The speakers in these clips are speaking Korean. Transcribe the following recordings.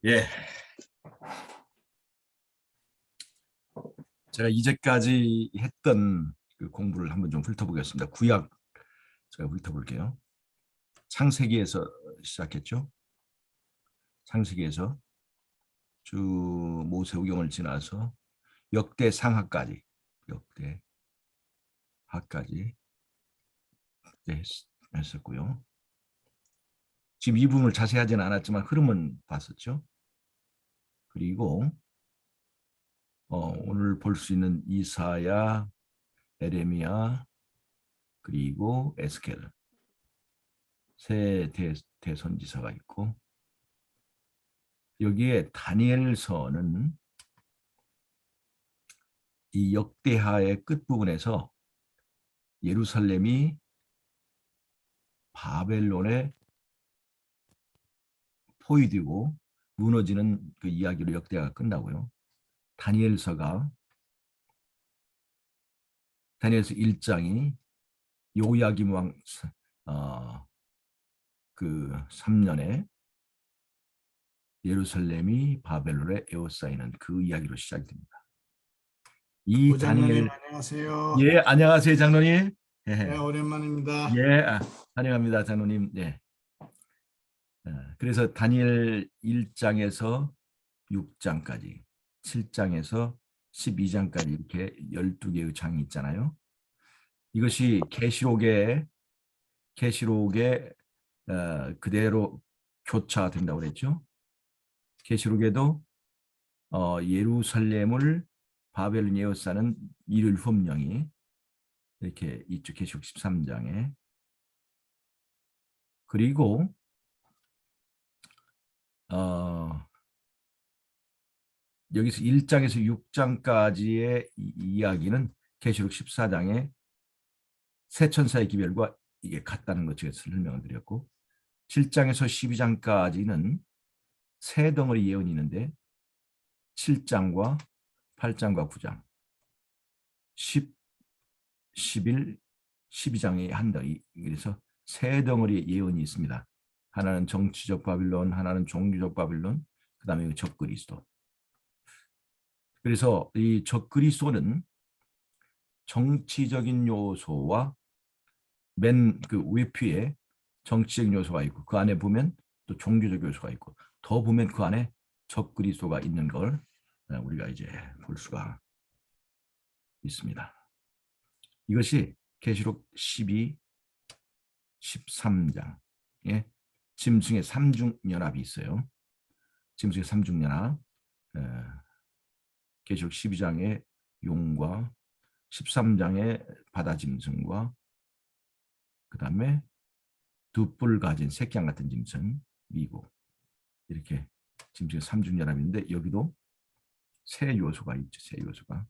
예, 제가 이제까지 했던 그 공부를 한번 좀 훑어보겠습니다. 구약 제가 훑어볼게요. 창세기에서 시작했죠. 창세기에서 쭉 모세오경을 지나서 역대상하까지, 역대하까지 했었고요. 지금 이 부분을 자세히 하지는 않았지만 흐름은 봤었죠. 그리고 오늘 볼 수 있는 이사야, 에레미야, 그리고 에스겔 세 대선지서가 있고, 여기에 다니엘서는 이 역대하의 끝부분에서 예루살렘이 바벨론에 포위되고 무너지는 그 이야기로 역대하가 끝나고요. 다니엘서 1장이 요야김 왕 그 3년에 예루살렘이 바벨론에 에워싸이는 그 이야기로 시작됩니다. 이 부장님 다니엘 안녕하세요. 예, 안녕하세요, 장로님. 네, 오랜만입니다. 예, 환영합니다, 장로님. 네. 그래서 다니엘 1장에서 6장까지, 7장에서 12장까지 이렇게 12개의 장이 있잖아요. 이것이 계시록에 그대로 교차된다고 그랬죠. 계시록에도 예루살렘을 바벨론 에워싸는 일일 흠령이 이렇게 있죠. 계시록 13장에. 그리고 여기서 1장에서 6장까지의 이야기는 계시록 14장에 새 천사의 기별과 이게 같다는 것 제가 설명을 드렸고, 7장에서 12장까지는 새 덩어리 예언이 있는데 7장과 8장과 9장, 10, 11, 12장에 한 덩어리, 그래서 새 덩어리 예언이 있습니다. 하나는 정치적 바빌론, 하나는 종교적 바빌론, 그 다음에 적그리스도. 그래서 이 적그리스도는 정치적인 요소와 맨 그 외피에 정치적 요소가 있고, 그 안에 보면 또 종교적 요소가 있고, 더 보면 그 안에 적그리스도가 있는 걸 우리가 이제 볼 수가 있습니다. 이것이 계시록 12, 13장에 짐승의 삼중연합이 있어요. 짐승의 삼중연합, 계시록 12장의 용과 13장의 바다 짐승과 그 다음에 두 뿔 가진 새끼양 같은 짐승 미국, 이렇게 짐승의 삼중연합인데 여기도 새 요소가 있죠. 새 요소가.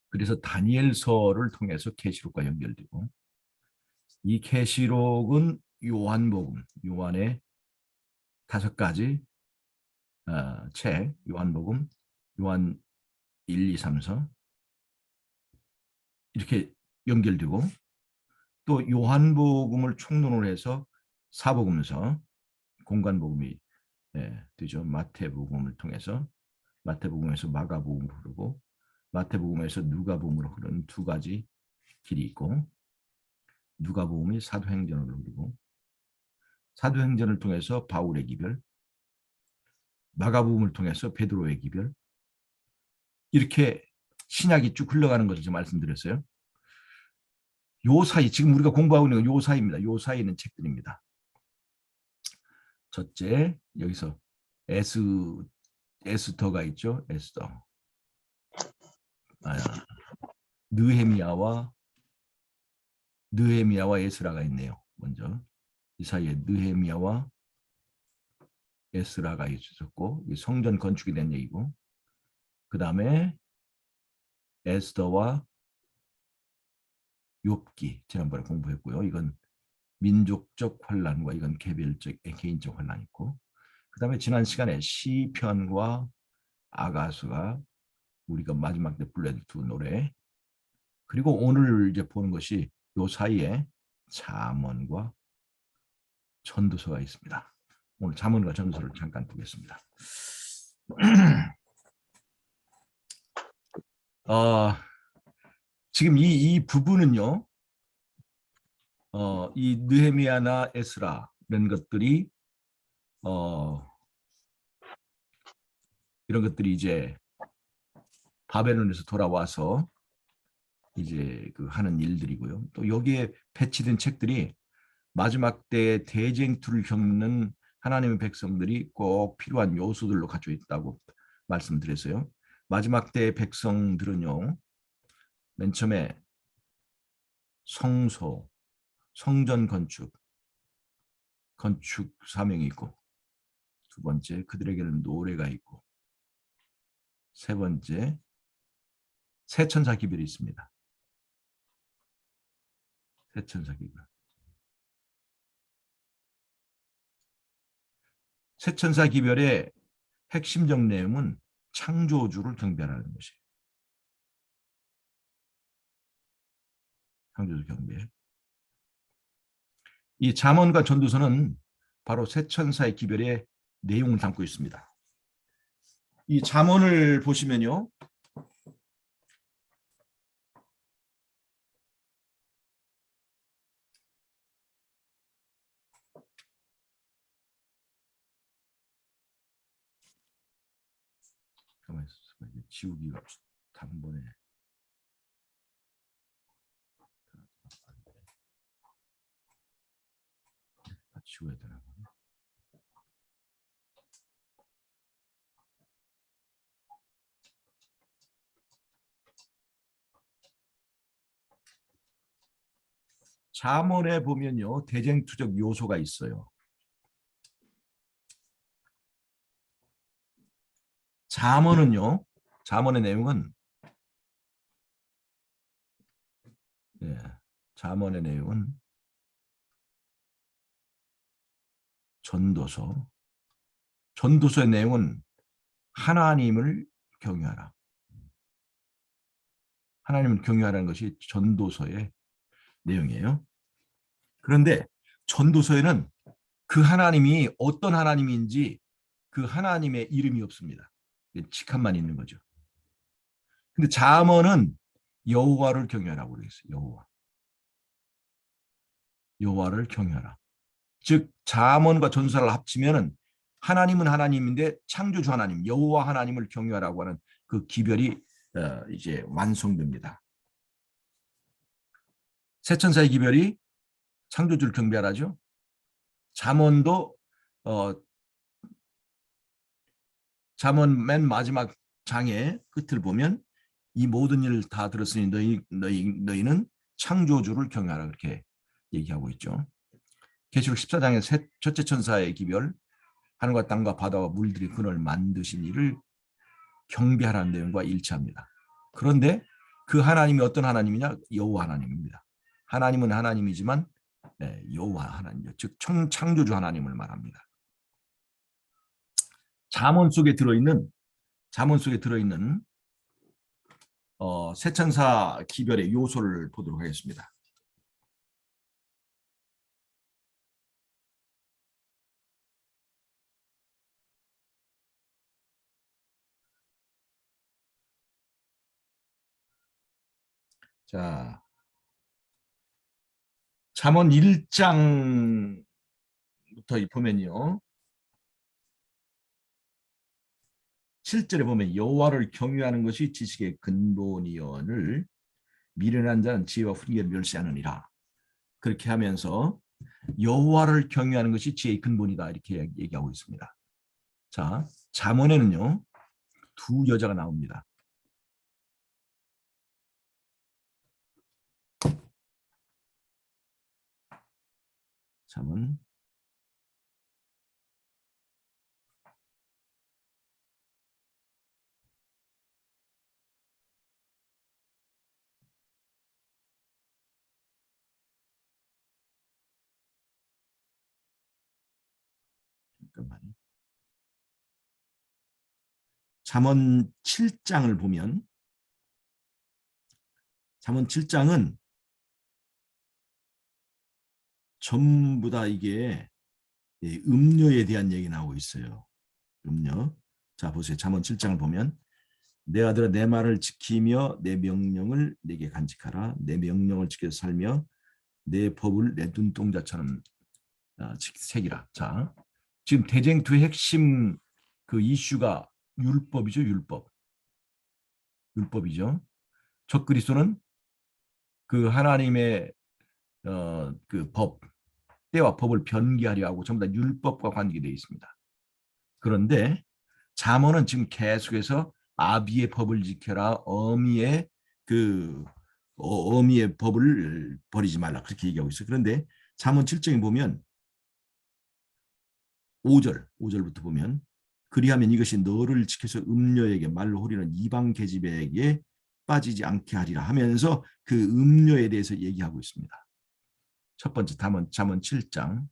그래서 다니엘서를 통해서 계시록과 연결되고, 이 계시록은 요한복음, 요한의 5가지 책, 요한복음, 요한 1, 2, 3서 이렇게 연결되고, 또 요한복음을 총론을 해서 사복음서, 공간복음이 되죠. 마태복음을 통해서 마태복음에서 마가복음으로 흐르고, 마태복음에서 누가복음으로 흐르는 두 가지 길이 있고, 누가복음이 사도행전으로 흐르고, 사도행전을 통해서 바울의 기별, 마가복음을 통해서 베드로의 기별, 이렇게 신약이 쭉 흘러가는 것을 말씀드렸어요. 요 사이, 지금 우리가 공부하고 있는 건 요 사이입니다. 요 사이에 있는 책들입니다. 첫째, 여기서 에스더가 있죠. 에스더. 느헤미야와 에스라가 있네요. 먼저 이 사이에 느헤미야와 에스라가 있었고, 성전 건축이 된 얘기고, 그 다음에 에스더와 욥기 지난번에 공부했고요. 이건 민족적 환란과 이건 개인적 환란이 있고, 그 다음에 지난 시간에 시편과 아가수가 우리가 마지막 때 불러야 두 노래, 그리고 오늘 이제 보는 것이 요 사이에 잠언과 전도서가 있습니다. 오늘 잠언과 전도서를 잠깐 보겠습니다. 지금 이 부분은요, 이 느헤미야나 에스라 이런 것들이 이런 것들이 이제 바벨론에서 돌아와서 이제 그 하는 일들이고요. 또 여기에 배치된 책들이 마지막 때 대쟁투를 겪는 하나님의 백성들이 꼭 필요한 요소들로 갖춰 있다고 말씀드렸어요. 마지막 때 백성들은요, 맨 처음에 성소, 성전 건축 사명이 있고, 두 번째 그들에게는 노래가 있고, 세 번째 세천사 기별이 있습니다. 세천사 기별. 세천사 기별의 핵심적 내용은 창조주를 경배하는 것이에요. 창조주 경배. 이 잠언과 전도서는 바로 세천사의 기별의 내용을 담고 있습니다. 이 잠언을 보시면요, 지우기가 단번에 다 지워야 되나? 잠언에 보면요, 대쟁투적 요소가 있어요. 잠언의 내용은 잠언의 내용은 전도서의 내용은 하나님을 경외하라. 하나님을 경외하라는 것이 전도서의 내용이에요. 그런데 전도서에는 그 하나님이 어떤 하나님인지 그 하나님의 이름이 없습니다. 직함만 있는 거죠. 근데 잠언은 여호와를 경외하라고 그랬어요. 여호와를 경외하라. 즉 잠언과 전도서를 합치면은 하나님은 하나님인데 창조주 하나님, 여호와 하나님을 경외하라고 하는 그 기별이 이제 완성됩니다. 세천사의 기별이 창조주를 경배하라죠. 잠언도 잠언 맨 마지막 장의 끝을 보면 이 모든 일을 다 들었으니 너희는 창조주를 경외하라 그렇게 얘기하고 있죠. 계시록 14장의 첫째 천사의 기별, 하늘과 땅과 바다와 물들이 그늘 만드신 이를 경배하라는 내용과 일치합니다. 그런데 그 하나님이 어떤 하나님이냐? 여호와 하나님입니다. 하나님은 하나님이지만 여호와 하나님이죠. 즉 창조주 하나님을 말합니다. 잠언 속에 들어있는 세천사 기별의 요소를 보도록 하겠습니다. 자, 잠언 1장부터 보면요. 7절에 보면 여호와를 경외하는 것이 지식의 근본이여를 미련한 자는 지혜와 훈계를 멸시하느니라. 그렇게 하면서 여호와를 경외하는 것이 지혜의 근본이다 이렇게 얘기하고 있습니다. 자, 잠언에는요. 두 여자가 나옵니다. 잠언 잠깐만요. 잠언 7장을 보면 잠언 7장은 전부 다 이게 음료에 대한 얘기 나오고 있어요. 음료. 자, 보세요. 잠언 7장을 보면 내 아들아 내 말을 지키며 내 명령을 내게 간직하라. 내 명령을 지켜서 살며 내 법을 내 눈동자처럼 새기라. 자, 지금 대쟁투의 핵심 그 이슈가 율법이죠. 율법이죠. 적그리스도는 그 하나님의 그 법, 때와 법을 변개하려 하고 전부 다 율법과 관계되어 있습니다. 그런데 잠언은 지금 계속해서 아비의 법을 지켜라, 어미의 법을 버리지 말라 그렇게 얘기하고 있어요. 그런데 잠언 7장에 보면 5절부터 보면 그리하면 이것이 너를 지켜서 음녀에게 말로 호리는 이방 계집에게 빠지지 않게 하리라 하면서 그 음녀에 대해서 얘기하고 있습니다. 첫 번째 잠언 7장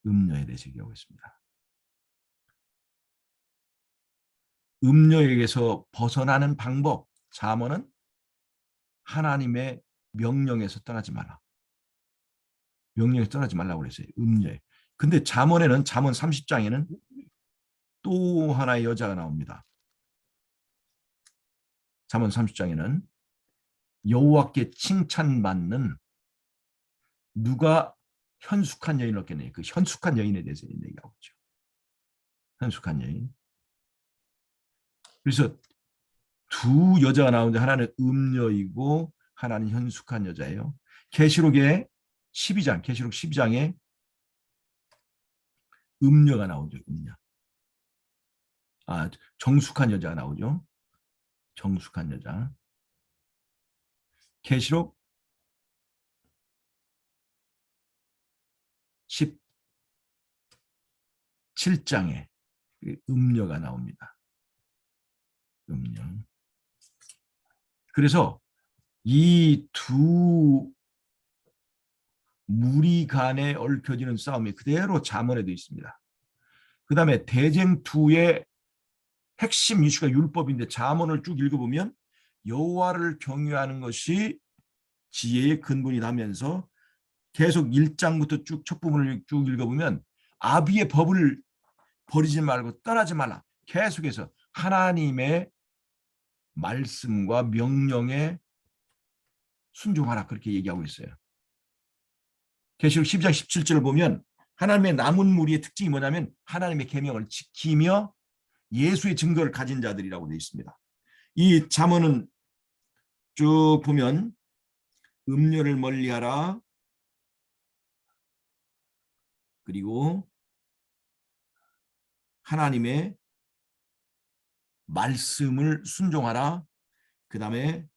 음녀에 대해서 얘기하고 있습니다. 음녀에게서 벗어나는 방법, 잠언은 하나님의 명령에서 떠나지 마라. 명령에서 떠나지 말라고 그랬어요. 음녀에. 근데 잠언 30장에는 또 하나의 여자가 나옵니다. 잠언 30장에는 여호와께 칭찬받는 누가 현숙한 여인을 얻겠느냐. 그 현숙한 여인에 대해서 얘기하고 있죠. 현숙한 여인. 그래서 두 여자가 나오는데 하나는 음녀이고 하나는 현숙한 여자예요. 계시록 12장에 음녀가 나오죠. 음녀. 정숙한 여자가 나오죠. 정숙한 여자. 계시록 17장에 음녀가 나옵니다. 음녀. 그래서 이 두 무리 간에 얽혀지는 싸움이 그대로 잠언에도 있습니다. 그 다음에 대쟁투의 핵심 이슈가 율법인데 잠언을 쭉 읽어보면 여호와를 경외하는 것이 지혜의 근본이라면서 계속 1장부터 쭉 첫 부분을 쭉 읽어보면 아비의 법을 버리지 말고 떠나지 말라. 계속해서 하나님의 말씀과 명령에 순종하라 그렇게 얘기하고 있어요. 계시록 12장 17절을 보면 하나님의 남은 무리의 특징이 뭐냐면 하나님의 계명을 지키며 예수의 증거를 가진 자들이라고 되어 있습니다. 이 잠언은 쭉 보면 음료를 멀리하라. 그리고 하나님의 말씀을 순종하라. 그 다음에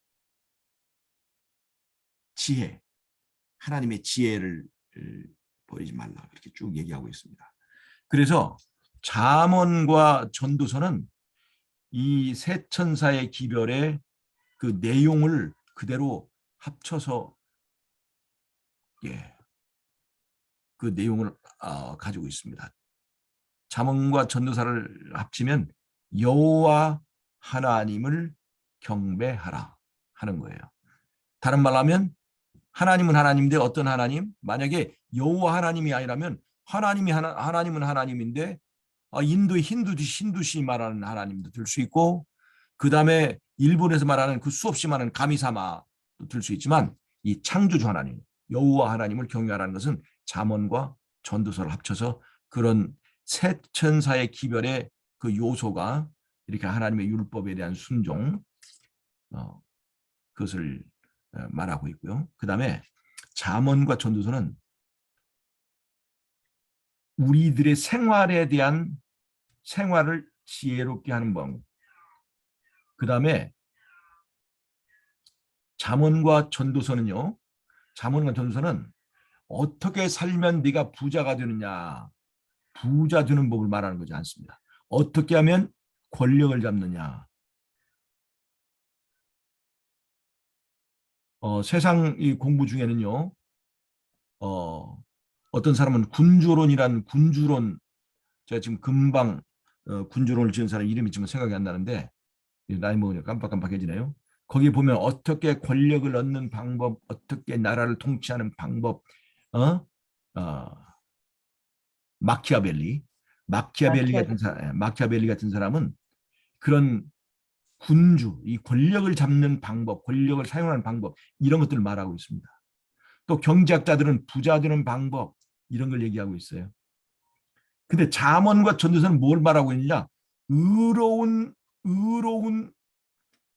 지혜, 하나님의 지혜를 버리지 말라. 그렇게 쭉 얘기하고 있습니다. 그래서 잠언과 전도서는 이 세 천사의 기별의 그 내용을 그대로 합쳐서 그 내용을 가지고 있습니다. 잠언과 전도서를 합치면 여호와 하나님을 경배하라 하는 거예요. 다른 말로 하면 하나님은 하나님인데 어떤 하나님? 만약에 여호와 하나님이 아니라면 하나님은 하나님인데 인도의 힌두시 말하는 하나님도 들 수 있고 그 다음에 일본에서 말하는 그 수없이 많은 가미사마도 들 수 있지만 이 창조주 하나님 여호와 하나님을 경외하라는 것은 잠언과 전도서를 합쳐서 그런 세 천사의 기별의 그 요소가 이렇게 하나님의 율법에 대한 순종 그것을 말하고 있고요. 그 다음에 잠언과 전도서는 우리들의 생활에 대한 생활을 지혜롭게 하는 법. 그 다음에 잠언과 전도서는 어떻게 살면 네가 부자가 되느냐, 부자 되는 법을 말하는 거지 않습니다. 어떻게 하면 권력을 잡느냐. 세상 이 공부 중에는요, 어떤 사람은 군주론, 제가 지금 금방 군주론을 지은 사람 이름이 지금 생각이 안 나는데 나이 먹으니까 깜빡깜빡해지네요. 거기 보면 어떻게 권력을 얻는 방법, 어떻게 나라를 통치하는 방법, 마키아벨리 같은 사람은 그런 군주, 이 권력을 잡는 방법, 권력을 사용하는 방법 이런 것들을 말하고 있습니다. 또 경제학자들은 부자 되는 방법 이런 걸 얘기하고 있어요. 근데 잠언과 전도서는 뭘 말하고 있느냐? 의로운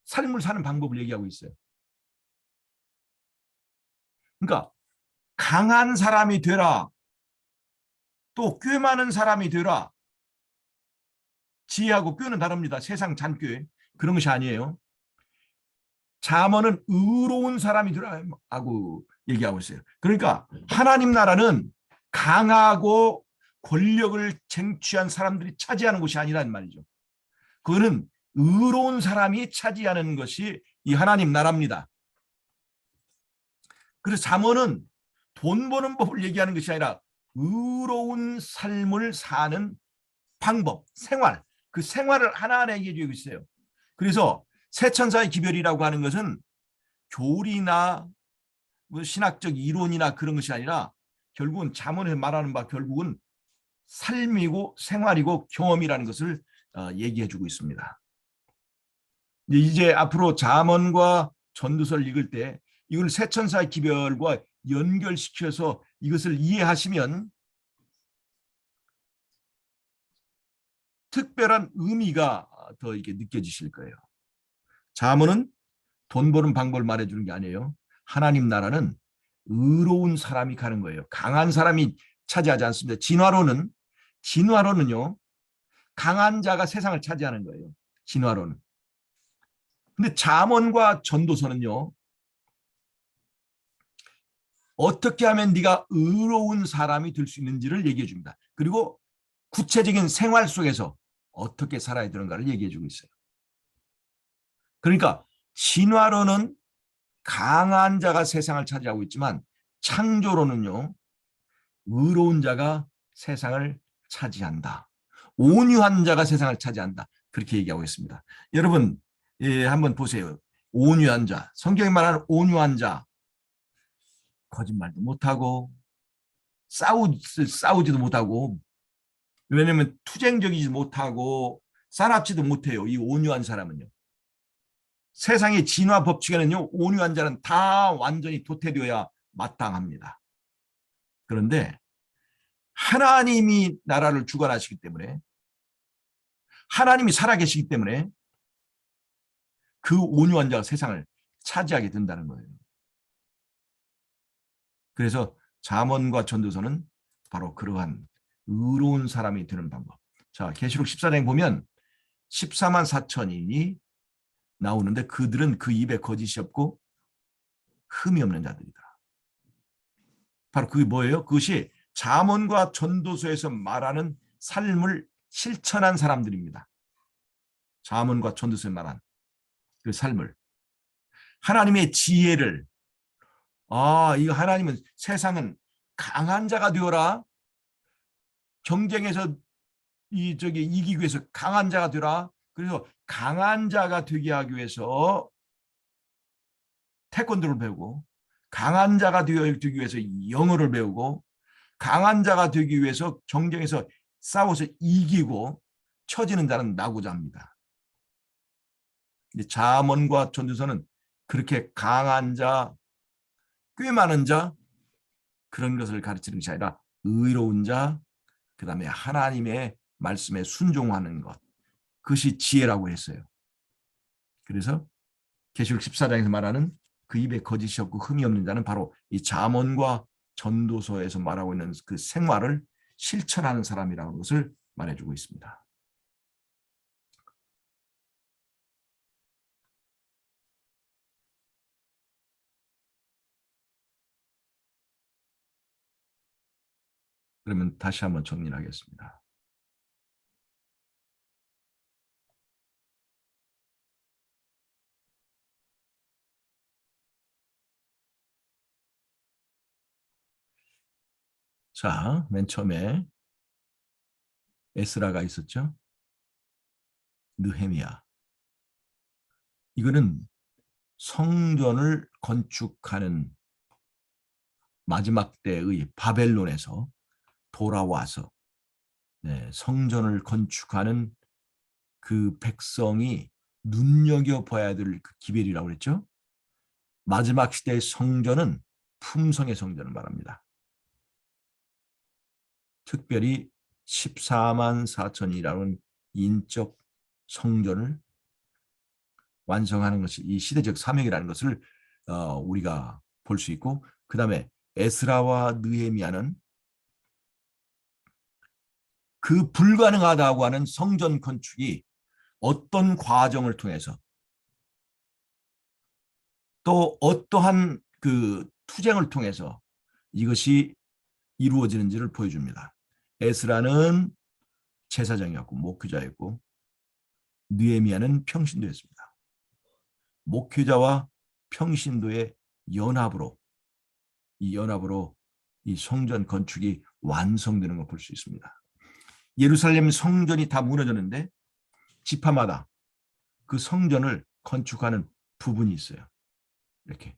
삶을 사는 방법을 얘기하고 있어요. 그러니까 강한 사람이 되라. 또 꽤 많은 사람이 되라. 지혜하고 꾀는 다릅니다. 세상 잔꾀. 그런 것이 아니에요. 잠언은 의로운 사람이 되라고 얘기하고 있어요. 그러니까 하나님 나라는 강하고 권력을 쟁취한 사람들이 차지하는 것이 아니란 말이죠. 그거는 의로운 사람이 차지하는 것이 이 하나님 나라입니다. 그래서 잠언은 돈 버는 법을 얘기하는 것이 아니라 의로운 삶을 사는 방법, 생활, 그 생활을 하나하나 얘기해 주고 있어요. 그래서 세천사의 기별이라고 하는 것은 교리나 뭐 신학적 이론이나 그런 것이 아니라 결국은 잠언에서 말하는 바 결국은 삶이고 생활이고 경험이라는 것을 얘기해 주고 있습니다. 이제 앞으로 잠언과 전도서를 읽을 때 이걸 세천사의 기별과 연결시켜서 이것을 이해하시면 특별한 의미가 더 이렇게 느껴지실 거예요. 잠언은 돈 버는 방법을 말해주는 게 아니에요. 하나님 나라는 의로운 사람이 가는 거예요. 강한 사람이 차지하지 않습니다. 진화론은요. 강한 자가 세상을 차지하는 거예요. 진화론은. 근데 잠언과 전도서는요. 어떻게 하면 네가 의로운 사람이 될 수 있는지를 얘기해 줍니다. 그리고 구체적인 생활 속에서 어떻게 살아야 되는가를 얘기해 주고 있어요. 그러니까 진화론은 강한 자가 세상을 차지하고 있지만 창조론은요. 의로운 자가 세상을 차지한다. 온유한 자가 세상을 차지한다. 그렇게 얘기하고 있습니다. 여러분 한번 보세요. 온유한 자, 성경이 말하는 온유한 자, 거짓말도 못하고 싸우지도 못하고 왜냐하면 투쟁적이지 못하고 사납지도 못해요. 이 온유한 사람은요. 세상의 진화 법칙에는요. 온유한 자는 다 완전히 도태되어야 마땅합니다. 그런데 하나님이 나라를 주관하시기 때문에 하나님이 살아계시기 때문에 그 온유한 자가 세상을 차지하게 된다는 거예요. 그래서 잠언과 전도서는 바로 그러한 의로운 사람이 되는 방법. 자, 계시록 14장 보면 14만 4천인이 나오는데 그들은 그 입에 거짓이 없고 흠이 없는 자들이다. 바로 그게 뭐예요? 그것이 잠언과 전도서에서 말하는 삶을 실천한 사람들입니다. 잠언과 전도서에 말한 그 삶을. 하나님의 지혜를 이거 하나님은 세상은 강한 자가 되어라. 경쟁에서 이기기 위해서 강한 자가 되라. 그래서 강한 자가 되게 하기 위해서 태권도를 배우고 강한 자가 되기 위해서 영어를 배우고 강한 자가 되기 위해서 경쟁에서 싸워서 이기고 처지는 자는 나고자 합니다. 잠언과 전도서는 그렇게 강한 자, 꽤 많은 자 그런 것을 가르치는 것이 아니라 의로운 자, 그 다음에 하나님의 말씀에 순종하는 것. 그것이 지혜라고 했어요. 그래서 계시록 14장에서 말하는 그 입에 거짓이 없고 흠이 없는 자는 바로 이 잠언과 전도서에서 말하고 있는 그 생활을 실천하는 사람이라는 것을 말해주고 있습니다. 그러면 다시 한번 정리하겠습니다. 자, 맨 처음에 에스라가 있었죠. 느헤미야. 이거는 성전을 건축하는 마지막 때의 바벨론에서 돌아와서 성전을 건축하는 그 백성이 눈여겨봐야 될 그 기별이라고 그랬죠. 마지막 시대의 성전은 품성의 성전을 말합니다. 특별히 14만 4천이라는 인적 성전을 완성하는 것이 이 시대적 사명이라는 것을 우리가 볼 수 있고, 그 다음에 에스라와 느헤미야는 그 불가능하다고 하는 성전 건축이 어떤 과정을 통해서 또 어떠한 그 투쟁을 통해서 이것이 이루어지는지를 보여줍니다. 에스라는 제사장이었고 목회자였고 느헤미야는 평신도였습니다. 목회자와 평신도의 연합으로 이 성전 건축이 완성되는 걸 볼 수 있습니다. 예루살렘 성전이 다 무너졌는데 지파마다 그 성전을 건축하는 부분이 있어요. 이렇게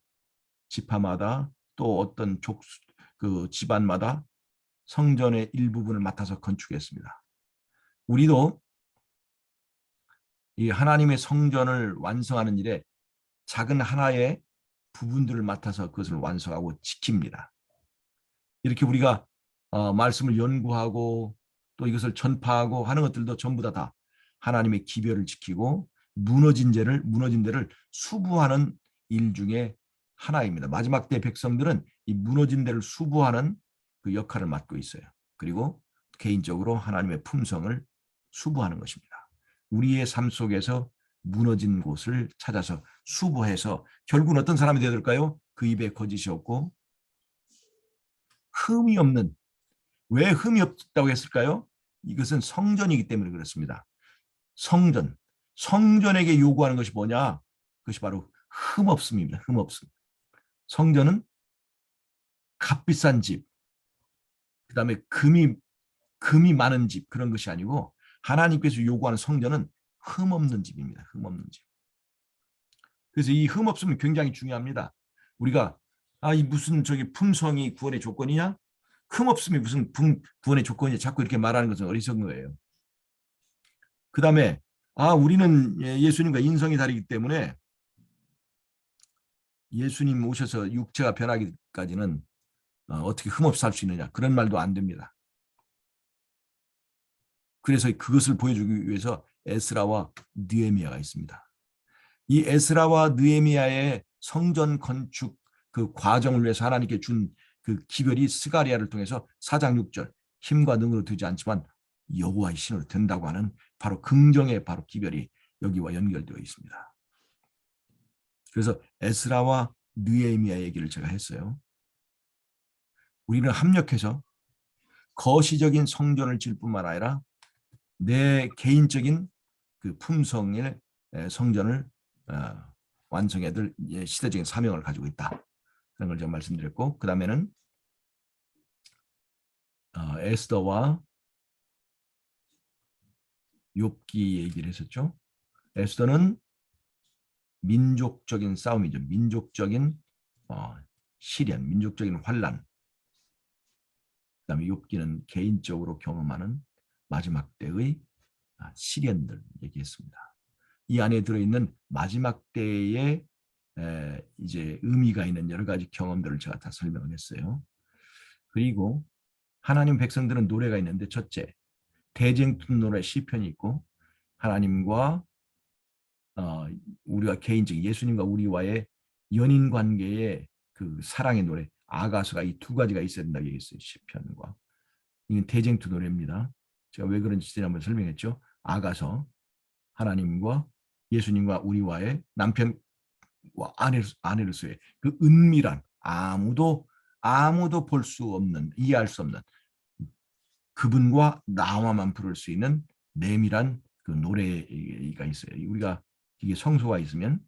지파마다 또 어떤 그 집안마다 성전의 일부분을 맡아서 건축했습니다. 우리도 이 하나님의 성전을 완성하는 일에 작은 하나의 부분들을 맡아서 그것을 완성하고 지킵니다. 이렇게 우리가 말씀을 연구하고 또 이것을 전파하고 하는 것들도 전부 다 하나님의 기별을 지키고 무너진 데를 수부하는 일 중에 하나입니다. 마지막 때 백성들은 이 무너진 데를 수부하는 그 역할을 맡고 있어요. 그리고 개인적으로 하나님의 품성을 수부하는 것입니다. 우리의 삶 속에서 무너진 곳을 찾아서 수부해서 결국은 어떤 사람이 되어야 될까요? 그 입에 거짓이 없고 흠이 없는, 왜 흠이 없다고 했을까요? 이것은 성전이기 때문에 그렇습니다. 성전에게 요구하는 것이 뭐냐? 그것이 바로 흠 없음입니다. 흠 없음. 성전은 값비싼 집, 그 다음에 금이 많은 집, 그런 것이 아니고 하나님께서 요구하는 성전은 흠 없는 집입니다. 흠 없는 집. 그래서 이 흠 없음은 굉장히 중요합니다. 우리가 이 무슨 저기 품성이 구원의 조건이냐? 흠 없음이 무슨 구원의 조건이냐? 자꾸 이렇게 말하는 것은 어리석은 거예요. 그 다음에 우리는 예수님과 인성이 다르기 때문에 예수님 오셔서 육체가 변하기까지는 어떻게 흠없이 살 수 있느냐, 그런 말도 안 됩니다. 그래서 그것을 보여주기 위해서 에스라와 느헤미야가 있습니다. 이 에스라와 느헤미야의 성전 건축 그 과정을 위해서 하나님께 준 그 기별이 스가랴를 통해서 4장 6절 힘과 능으로 되지 않지만 여호와의 신으로 된다고 하는 바로 긍정의 바로 기별이 여기와 연결되어 있습니다. 그래서 에스라와 느헤미야 얘기를 제가 했어요. 우리는 합력해서 거시적인 성전을 질 뿐만 아니라 내 개인적인 그 품성의 성전을 완성해야 될 시대적인 사명을 가지고 있다. 그런 걸 제가 말씀드렸고, 그 다음에는 에스더와 욥기 얘기를 했었죠. 에스더는 민족적인 싸움이죠. 민족적인 시련, 민족적인 환란. 그다음에 욥기는 개인적으로 경험하는 마지막 때의 시련들 얘기했습니다. 이 안에 들어있는 마지막 때의 이제 의미가 있는 여러 가지 경험들을 제가 다 설명을 했어요. 그리고 하나님 백성들은 노래가 있는데, 첫째, 대쟁투 노래 시편이 있고, 하나님과 우리가 개인적인 예수님과 우리와의 연인 관계의 그 사랑의 노래, 아가서가 이 두 가지가 있어야 된다고 얘기했어요. 시편과. 이건 대쟁투 노래입니다. 제가 왜 그런지 지난번에 설명했죠. 아가서, 하나님과 예수님과 우리와의 남편과 아내로서의 그 은밀한, 아무도 볼 수 없는, 이해할 수 없는, 그분과 나와만 부를 수 있는 내밀한 그 노래가 있어요. 우리가 이게 성소가 있으면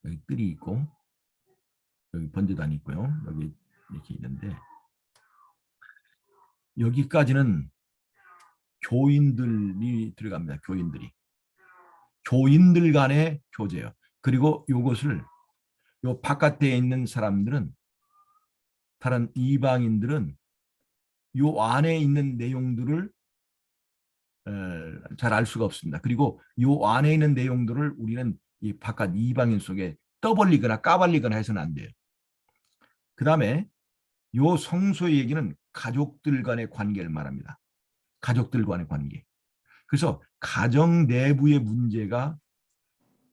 여기 뜰이 있고 여기 번제단이 있고요. 여기 이렇게 있는데, 여기까지는 교인들이 들어갑니다. 교인들 간의 교제요. 그리고 이것을 요 바깥에 있는 사람들은, 다른 이방인들은 요 안에 있는 내용들을 잘 알 수가 없습니다. 그리고 요 안에 있는 내용들을 우리는 이 바깥 이방인 속에 떠벌리거나 까발리거나 해서는 안 돼요. 그 다음에 요 성소의 얘기는 가족들 간의 관계를 말합니다. 가족들 간의 관계. 그래서 가정 내부의 문제가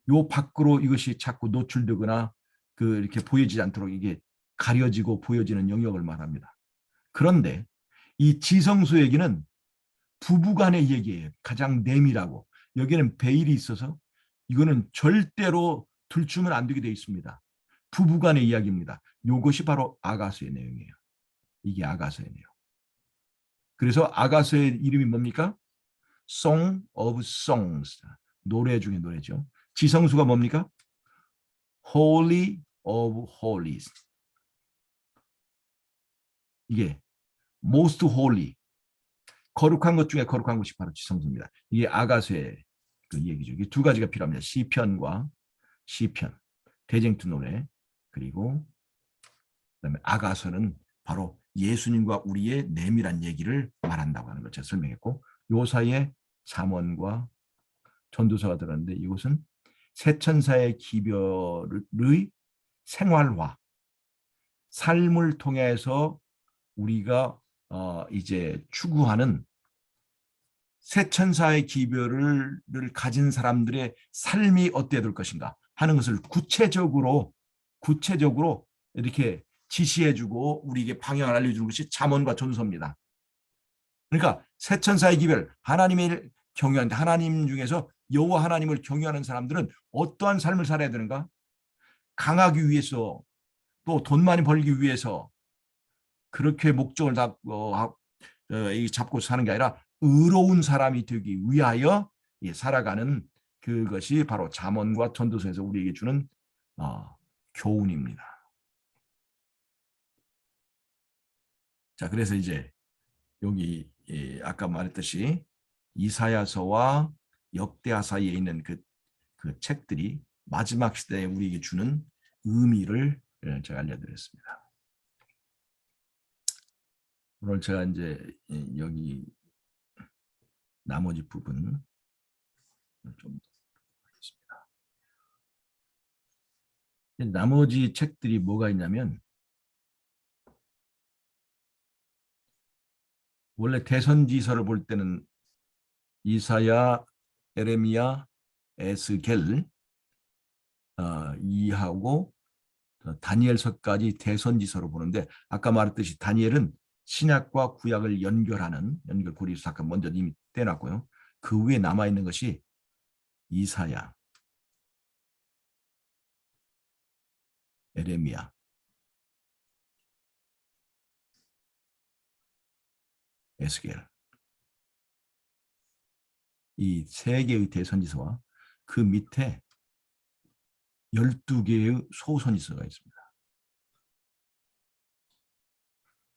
요 밖으로 이것이 자꾸 노출되거나 이렇게 보여지지 않도록 이게 가려지고 보여지는 영역을 말합니다. 그런데 이 지성소 얘기는 부부간의 얘기예요. 가장 내밀하고 여기는 베일이 있어서 이거는 절대로 들추면 안 되게 되어 있습니다. 부부간의 이야기입니다. 이것이 바로 아가서의 내용이에요. 이게 아가서의 내용. 그래서 아가서의 이름이 뭡니까? Song of Songs. 노래 중에 노래죠. 지성소가 뭡니까? Holy of Holies. 이게 Most Holy. 거룩한 것 중에 거룩한 것이 바로 지성소입니다. 이게 아가서의 그 얘기죠. 이게 두 가지가 필요합니다. 시편과 시편, 대쟁투 노래, 그리고 그다음에 아가서는 바로 예수님과 우리의 내밀한 얘기를 말한다고 하는 걸 제가 설명했고, 요 사이에 잠언과 전도서가 들었는데 이것은 새 천사의 기별의 생활화, 삶을 통해서 우리가 이제 추구하는 새 천사의 기별을 가진 사람들의 삶이 어때야 될 것인가 하는 것을 구체적으로 이렇게 지시해주고 우리에게 방향을 알려주는 것이 잠언과 전도서입니다. 그러니까 새 천사의 기별, 하나님을 경외하는데 하나님 중에서 여호와 하나님을 경외하는 사람들은 어떠한 삶을 살아야 되는가? 강하기 위해서, 또 돈 많이 벌기 위해서 그렇게 목적을 잡고 사는 게 아니라 의로운 사람이 되기 위하여 살아가는 그것이 바로 잠언과 전도서에서 우리에게 주는 교훈입니다. 자, 그래서 이제 여기 아까 말했듯이 이사야서와 역대하 사이에 있는 그 책들이 마지막 시대에 우리에게 주는 의미를 제가 알려드렸습니다. 오늘 제가 이제 여기 나머지 부분 좀 하겠습니다. 나머지 책들이 뭐가 있냐면 원래 대선지서를 볼 때는 이사야, 에레미야, 에스겔 이하고 다니엘서까지 대선지서로 보는데 아까 말했듯이 다니엘은 신약과 구약을 연결하는 고리에서 아까 먼저 이미 떼놨고요. 그 위에 남아있는 것이 이사야, 에레미야, 에스겔 이 세 개의 대선지서와 그 밑에 12개의 소선지서가 있습니다.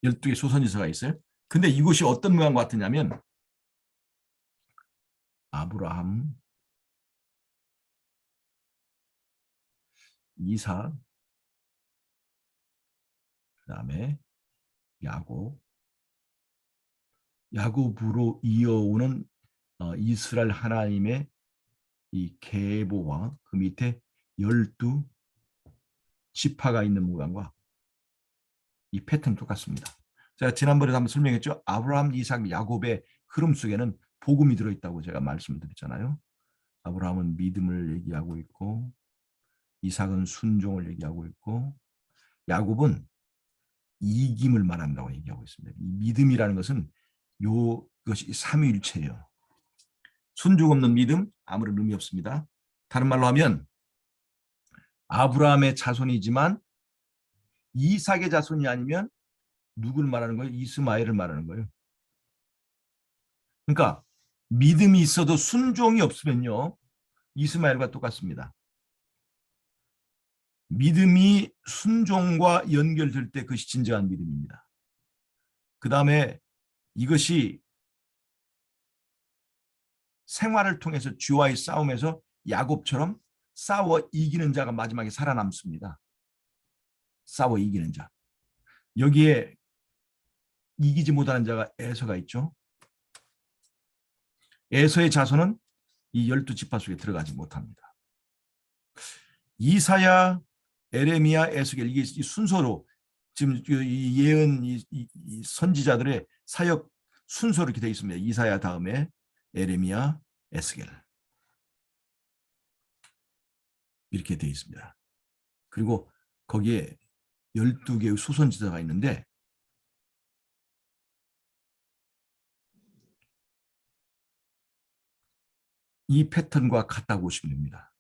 12개의 소선지서가 있어요. 근데 이것이 어떤 모양과 같으냐면 아브라함, 이삭, 그 다음에 야곱으로 이어오는 이스라엘 하나님의 이 계보와 그 밑에 12지파가 있는 모양과 이 패턴 똑같습니다. 제가 지난번에 한번 설명했죠. 아브라함, 이삭, 야곱의 흐름 속에는 복음이 들어있다고 제가 말씀드렸잖아요. 아브라함은 믿음을 얘기하고 있고 이삭은 순종을 얘기하고 있고 야곱은 이김을 말한다고 얘기하고 있습니다. 이 믿음이라는 것은 이것이 삼위일체예요. 순종 없는 믿음 아무런 의미 없습니다. 다른 말로 하면 아브라함의 자손이지만 이삭의 자손이 아니면 누구를 말하는 거예요? 이스마엘을 말하는 거예요. 그러니까 믿음이 있어도 순종이 없으면요. 이스마엘과 똑같습니다. 믿음이 순종과 연결될 때 그것이 진정한 믿음입니다. 그 다음에 이것이 생활을 통해서 주와의 싸움에서 야곱처럼 싸워 이기는 자가 마지막에 살아남습니다. 싸워 이기는 자. 여기에 이기지 못하는 자가 에서가 있죠. 에서의 자손은 이 12지파 속에 들어가지 못합니다. 이사야, 에레미야, 에스겔 이게 순서로 지금 이 예언 이 선지자들의 사역 순서로 이렇게 되어 있습니다. 이사야 다음에 에레미야, 에스겔 이렇게 되어 있습니다. 그리고 거기에 12개의 수선지자가 있는데 이 패턴과 같다고 보시면 됩니다.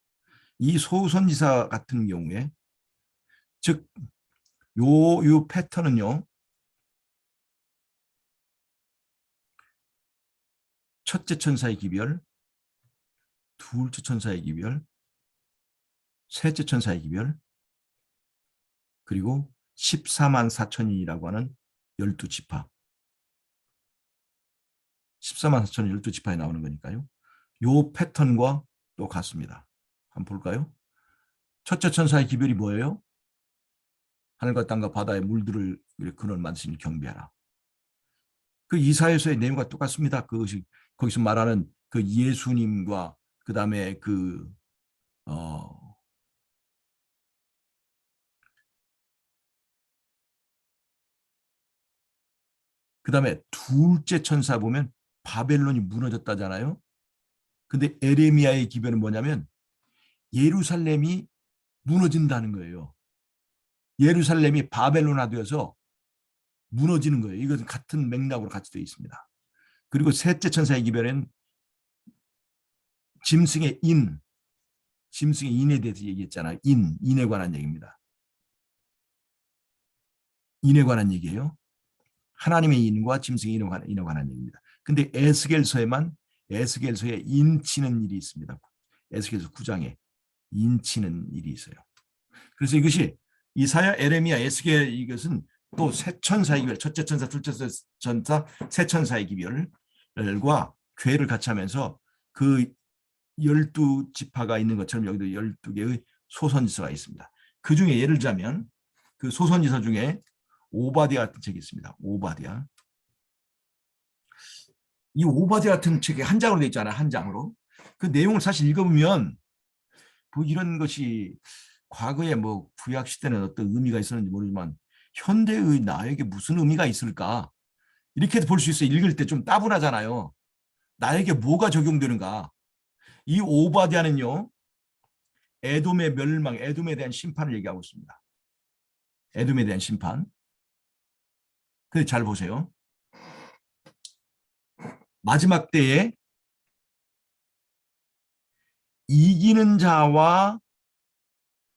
이 소선지사 같은 경우에 즉 요 패턴은요. 첫째 천사의 기별, 둘째 천사의 기별, 셋째 천사의 기별, 그리고 14만 4천이라고 하는 12지파. 14만 4천 12지파에 나오는 거니까요. 요 패턴과 또 같습니다. 한번 볼까요? 첫째 천사의 기별이 뭐예요? 하늘과 땅과 바다의 물들을 근원 만드신 경배하라. 그 이사야서의 내용과 똑같습니다. 그것이 거기서 말하는 그 예수님과 그 다음에 그다음에 둘째 천사 보면 바벨론이 무너졌다잖아요. 근데 에레미야의 기별은 뭐냐면 예루살렘이 무너진다는 거예요. 예루살렘이 바벨론화되어서 무너지는 거예요. 이것은 같은 맥락으로 같이 되어 있습니다. 그리고 셋째 천사의 기별은 짐승의 인에 대해서 얘기했잖아요. 인에 관한 얘기입니다. 인에 관한 얘기예요. 하나님의 인과 짐승의 인에 관한 얘기입니다. 근데 에스겔서에 인치는 일이 있습니다. 에스겔서 9장에 인치는 일이 있어요. 그래서 이것이 이사야, 에레미야, 에스겔 이것은 또 세 천사의 기별, 첫째 천사, 둘째 천사, 세 천사의 기별과 괴를 같이 하면서 그 12지파가 있는 것처럼 여기도 12개의 소선지서가 있습니다. 그 중에 예를 들자면 그 소선지서 중에 오바댜 같은 책이 있습니다. 오바댜. 이 오바댜 같은 책이 한 장으로 되어 있잖아요. 한 장으로. 그 내용을 사실 읽어보면 뭐 이런 것이 과거에 뭐 구약 시대는 어떤 의미가 있었는지 모르지만 현대의 나에게 무슨 의미가 있을까? 이렇게 볼 수 있어요. 읽을 때 좀 따분하잖아요. 나에게 뭐가 적용되는가? 이 오바댜는요. 에돔의 멸망, 에돔에 대한 심판을 얘기하고 있습니다. 에돔에 대한 심판. 근데 잘 보세요. 마지막 때에 이기는 자와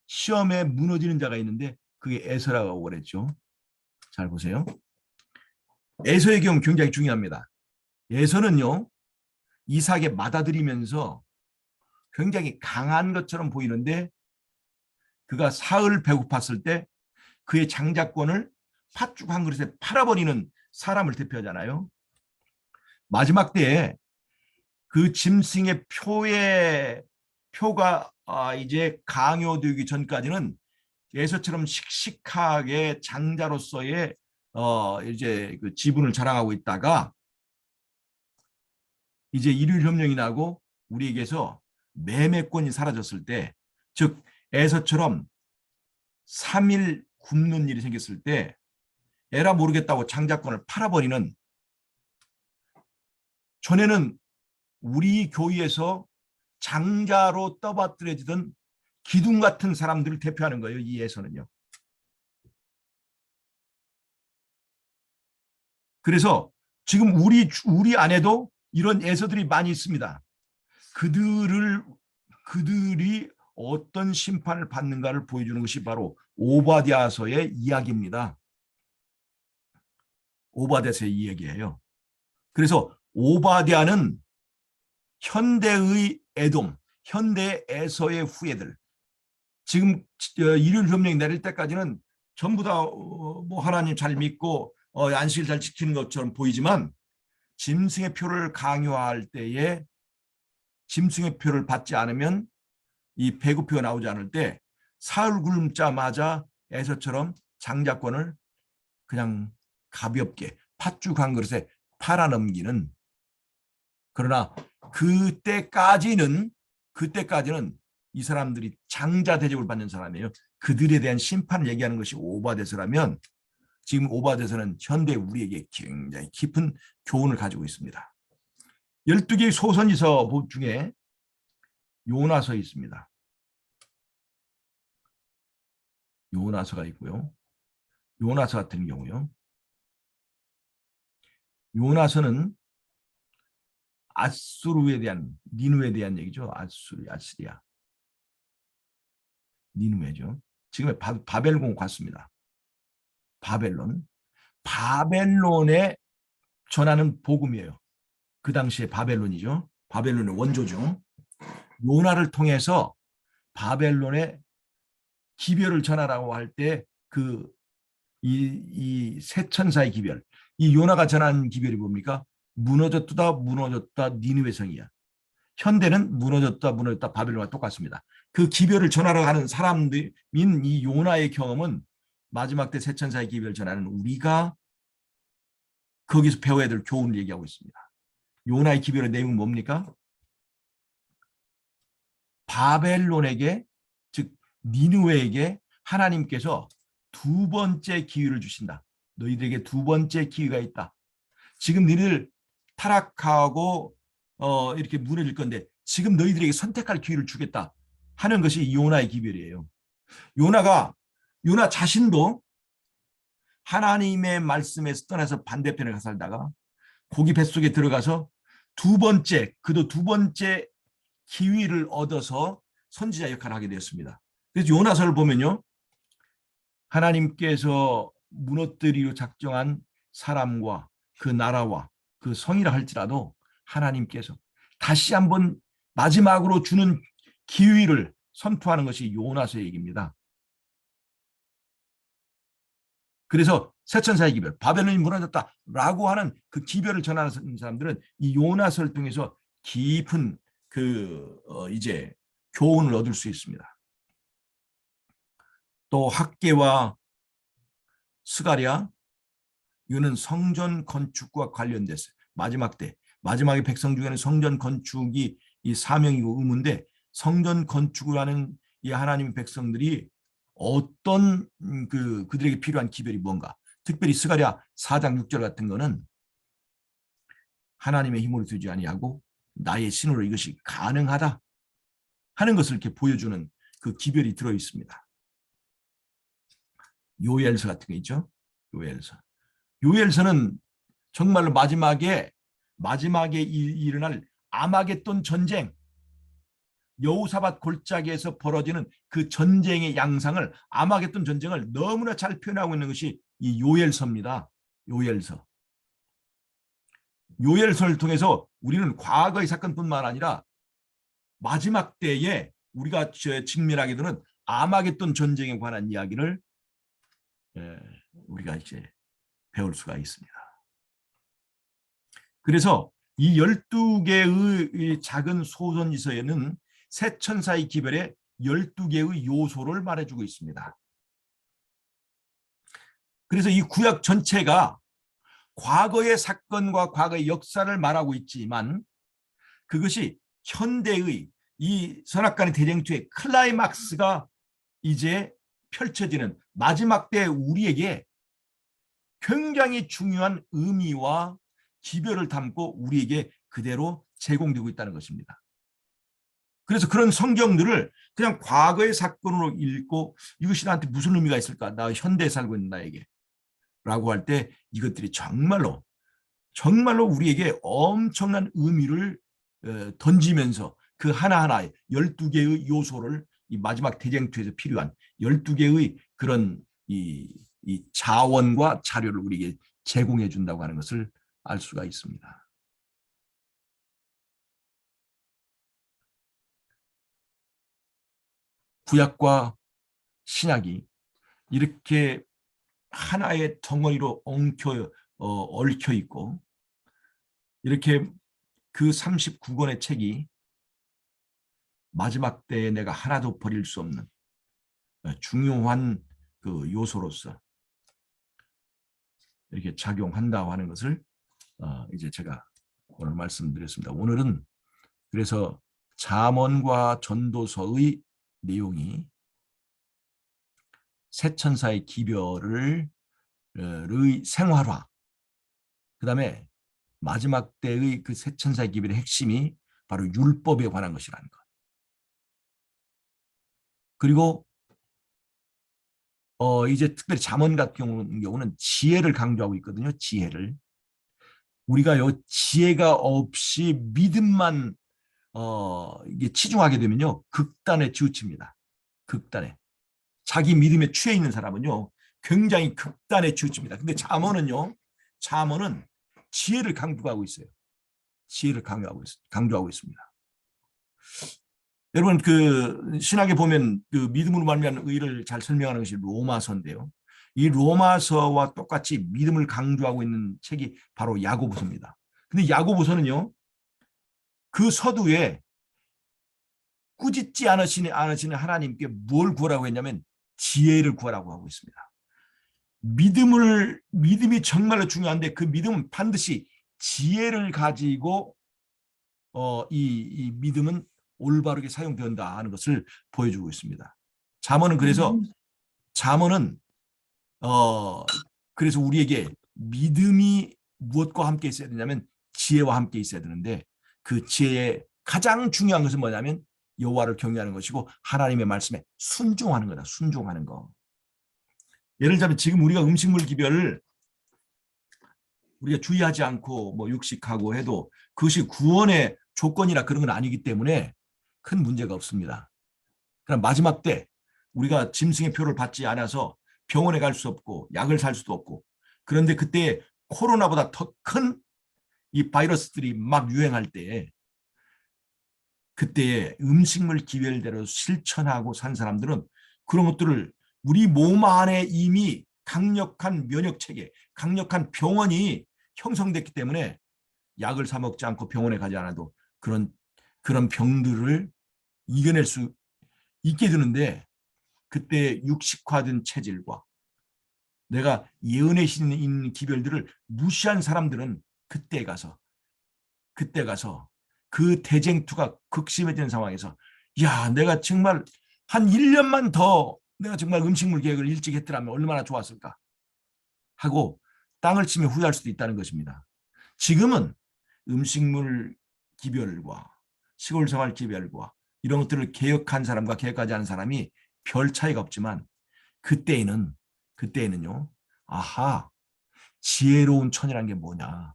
시험에 무너지는 자가 있는데 그게 에서라고 그랬죠. 잘 보세요. 에서의 경우 굉장히 중요합니다. 에서는요. 이삭에 맞아들이면서 굉장히 강한 것처럼 보이는데 그가 사흘 배고팠을 때 그의 장자권을 팥죽 한 그릇에 팔아버리는 사람을 대표하잖아요. 마지막 때에 그 짐승의 표가 이제 강요되기 전까지는 예서처럼 씩씩하게 장자로서의 이제 그 지분을 자랑하고 있다가 이제 일율협령이 나고 우리에게서 매매권이 사라졌을 때, 즉 에서처럼 3일 굶는 일이 생겼을 때 에라 모르겠다고 장자권을 팔아버리는, 전에는 우리 교회에서 장자로 떠받들여지던 기둥 같은 사람들을 대표하는 거예요. 이 에서는요. 그래서 지금 우리 안에도 이런 에서들이 많이 있습니다. 그들이 어떤 심판을 받는가를 보여주는 것이 바로 오바댜서의 이야기입니다. 오바댜서의 이야기예요. 그래서 오바댜는 현대의 에돔, 현대의 에서의 후예들, 지금 일율협령이 내릴 때까지는 전부 다 뭐 하나님 잘 믿고 안식일 잘 지키는 것처럼 보이지만 짐승의 표를 강요할 때에 짐승의 표를 받지 않으면 이 배급표가 나오지 않을 때 사흘 굶자마자 에서처럼 장자권을 그냥 가볍게 팥죽 한 그릇에 팔아넘기는, 그러나 그때까지는 이 사람들이 장자 대접을 받는 사람이에요. 그들에 대한 심판을 얘기하는 것이 오바데서라면 지금 오바데서는 현대 우리에게 굉장히 깊은 교훈을 가지고 있습니다. 12개의 소선지서 중에 요나서 있습니다. 요나서가 있고요. 요나서 같은 경우요. 요나서는 아수르에 대한, 니누에 대한 얘기죠. 아시리아. 니누에죠. 지금의 바벨론 같습니다. 바벨론에 전하는 복음이에요. 그 당시에 바벨론이죠. 바벨론의 원조죠. 요나를 통해서 바벨론에 기별을 전하라고 할 때 이 세 천사의 기별, 이 요나가 전하는 기별이 뭡니까? 무너졌다 니느웨 성이야. 현대는 무너졌다 바벨론과 똑같습니다. 그 기별을 전하러 가는 사람들인 이 요나의 경험은 마지막 때 세 천사의 기별을 전하는 우리가 거기서 배워야 될 교훈을 얘기하고 있습니다. 요나의 기별의 내용은 뭡니까? 바벨론에게, 즉 니느웨에게 하나님께서 두 번째 기회를 주신다. 너희들에게 두 번째 기회가 있다. 지금 너희들 타락하고 이렇게 무너질 건데 지금 너희들에게 선택할 기회를 주겠다 하는 것이 요나의 기별이에요. 요나 자신도 하나님의 말씀에서 떠나서 반대편에 살다가 고기 뱃속에 들어가서 그도 두 번째 기회를 얻어서 선지자 역할을 하게 되었습니다. 그래서 요나서를 보면요, 하나님께서 무너뜨리려 작정한 사람과 그 나라와 그 성이라 할지라도 하나님께서 다시 한번 마지막으로 주는 기회를 선포하는 것이 요나서의 얘기입니다. 그래서 세천사의 기별, 바벨론이 무너졌다라고 하는 그 기별을 전하는 사람들은 이 요나서를 통해서 깊은 이제 교훈을 얻을 수 있습니다. 또 학개와 스가랴, 이거는 성전 건축과 관련됐어요. 마지막에 백성 중에는 성전 건축이 이 사명이고 의무인데 성전 건축을 하는 이 하나님의 백성들이 어떤 그들에게 필요한 기별이 뭔가, 특별히 스가랴 4장 6절 같은 거는 하나님의 힘으로 되지 아니하고 나의 신으로 이것이 가능하다 하는 것을 이렇게 보여주는 그 기별이 들어 있습니다. 요엘서 같은 거 있죠. 요엘서는 정말로 마지막에 일어날 아마겟돈 전쟁, 여호사밧 골짜기에서 벌어지는 그 전쟁의 양상을, 아마겟돈 전쟁을 너무나 잘 표현하고 있는 것이 이 요엘서입니다. 요엘서를 통해서 우리는 과거의 사건뿐만 아니라 마지막 때에 우리가 직면하게 되는 아마겟돈 전쟁에 관한 이야기를 우리가 이제 배울 수가 있습니다. 그래서 이 12개의 작은 소선지서에는 세 천사의 기별의 12개의 요소를 말해주고 있습니다. 그래서 이 구약 전체가 과거의 사건과 과거의 역사를 말하고 있지만 그것이 현대의 이 선악간의 대쟁투의 클라이막스가 이제 펼쳐지는 마지막 때 우리에게 굉장히 중요한 의미와 기별을 담고 우리에게 그대로 제공되고 있다는 것입니다. 그래서 그런 성경들을 그냥 과거의 사건으로 읽고 이것이 나한테 무슨 의미가 있을까? 나 현대에 살고 있는 나에게 라고 할 때 이것들이 정말로 우리에게 엄청난 의미를 던지면서 그 하나하나의 12개의 요소를 이 마지막 대쟁투에서 필요한 12개의 그런 이 자원과 자료를 우리에게 제공해 준다고 하는 것을 알 수가 있습니다. 구약과 신약이 이렇게 하나의 덩어리로 얽혀 있고 이렇게 그 39권의 책이 마지막 때에 내가 하나도 버릴 수 없는 중요한 그 요소로서 이렇게 작용한다고 하는 것을 이제 제가 오늘 말씀드렸습니다. 오늘은 그래서 잠언과 전도서의 내용이 새 천사의 기별을 의 생활화, 그 다음에 마지막 때의 그 새 천사의 기별의 핵심이 바로 율법에 관한 것이라는 것. 그리고 이제 특별히 잠언 같은 경우는 지혜를 강조하고 있거든요. 지혜를. 우리가 요 지혜가 없이 믿음만 이게 치중하게 되면요, 극단에 치우칩니다. 극단에. 자기 믿음에 취해 있는 사람은요, 굉장히 극단에 치우칩니다. 근데 잠언은요, 잠언은 지혜를 강조하고 있어요. 지혜를 강조하고 있습니다. 여러분, 그 신학에 보면 그 믿음으로 말미암는 의를 잘 설명하는 것이 로마서인데요. 이 로마서와 똑같이 믿음을 강조하고 있는 책이 바로 야고보서입니다. 근데 야고보서는요, 그 서두에 꾸짖지 않으시는 하나님께 뭘 구하라고 했냐면 지혜를 구하라고 하고 있습니다. 믿음이 정말로 중요한데 그 믿음은 반드시 지혜를 가지고 이 믿음은 올바르게 사용된다 하는 것을 보여주고 있습니다. 잠언은 그래서 우리에게 믿음이 무엇과 함께 있어야 되냐면 지혜와 함께 있어야 되는데 그 지혜의 가장 중요한 것은 뭐냐면 여호와를 경외하는 것이고 하나님의 말씀에 순종하는 거다. 순종하는 거. 예를 들자면 지금 우리가 음식물 기별을 우리가 주의하지 않고 뭐 육식하고 해도 그것이 구원의 조건이라 그런 건 아니기 때문에 큰 문제가 없습니다. 그럼 마지막 때 우리가 짐승의 표를 받지 않아서 병원에 갈 수 없고 약을 살 수도 없고, 그런데 그때 코로나보다 더 큰 이 바이러스들이 막 유행할 때 그때에 음식물 기별대로 실천하고 산 사람들은 그런 것들을 우리 몸 안에 이미 강력한 면역체계, 강력한 병원이 형성됐기 때문에 약을 사 먹지 않고 병원에 가지 않아도 그런 병들을 이겨낼 수 있게 되는데, 그때 육식화된 체질과 내가 예언의 신 있는 기별들을 무시한 사람들은 그때 가서 그 대쟁투가 극심해지는 상황에서 야, 내가 정말 한 1년만 더 내가 정말 음식물 계획을 일찍 했더라면 얼마나 좋았을까 하고 땅을 치며 후회할 수도 있다는 것입니다. 지금은 음식물 기별과 시골 생활 기별과 이런 것들을 개혁한 사람과 개혁하지 않은 사람이 별 차이가 없지만 그때에는요, 아하, 지혜로운 천이라는 게 뭐냐,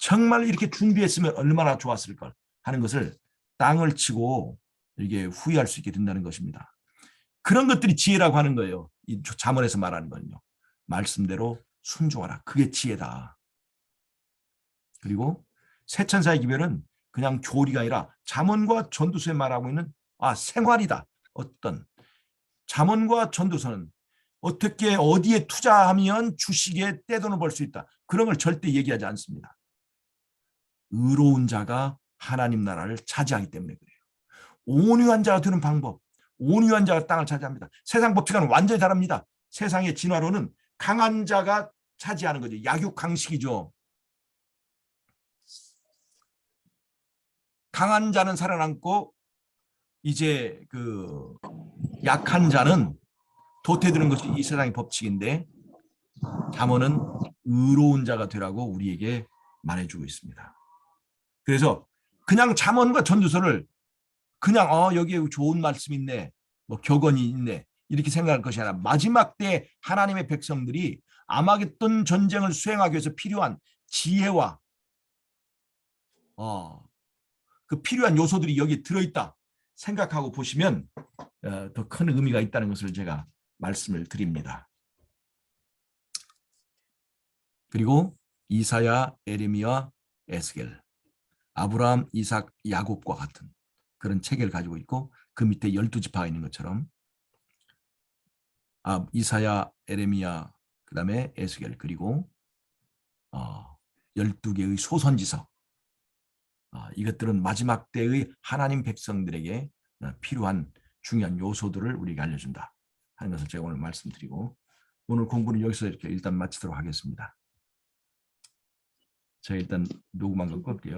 정말 이렇게 준비했으면 얼마나 좋았을 걸 하는 것을 땅을 치고 이게 후회할 수 있게 된다는 것입니다. 그런 것들이 지혜라고 하는 거예요. 이 잠언에서 말하는 거는요, 말씀대로 순종하라. 그게 지혜다. 그리고 새 천사의 기별은 그냥 교리가 아니라 잠언과 전도서에 말하고 있는 생활이다. 어떤 잠언과 전도서는 어떻게 어디에 투자하면 주식에 떼돈을 벌 수 있다. 그런 걸 절대 얘기하지 않습니다. 의로운 자가 하나님 나라를 차지하기 때문에 그래요. 온유한 자가 되는 방법, 온유한 자가 땅을 차지합니다. 세상 법칙과는 완전히 다릅니다. 세상의 진화론은 강한 자가 차지하는 거죠. 약육강식이죠. 강한 자는 살아남고 이제 그 약한 자는 도태되는 것이 이 세상의 법칙인데, 잠언은 의로운 자가 되라고 우리에게 말해주고 있습니다. 그래서 그냥 잠언과 전도서를 그냥 여기에 좋은 말씀 있네, 뭐 격언이 있네, 이렇게 생각할 것이 아니라 마지막 때 하나님의 백성들이 아마겟돈 전쟁을 수행하기 위해서 필요한 지혜와 그 필요한 요소들이 여기 들어있다 생각하고 보시면 더 큰 의미가 있다는 것을 제가 말씀을 드립니다. 그리고 이사야, 에레미야, 에스겔, 아브라함, 이삭, 야곱과 같은 그런 체계를 가지고 있고, 그 밑에 12지파가 있는 것처럼 이사야, 에레미야, 그 다음에 에스겔, 그리고 12개의 소선지서, 이것들은 마지막 때의 하나님 백성들에게 필요한 중요한 요소들을 우리에게 알려준다 하는 것을 제가 오늘 말씀드리고 오늘 공부는 여기서 이렇게 일단 마치도록 하겠습니다. 제가 일단 녹음한 거 끌게요.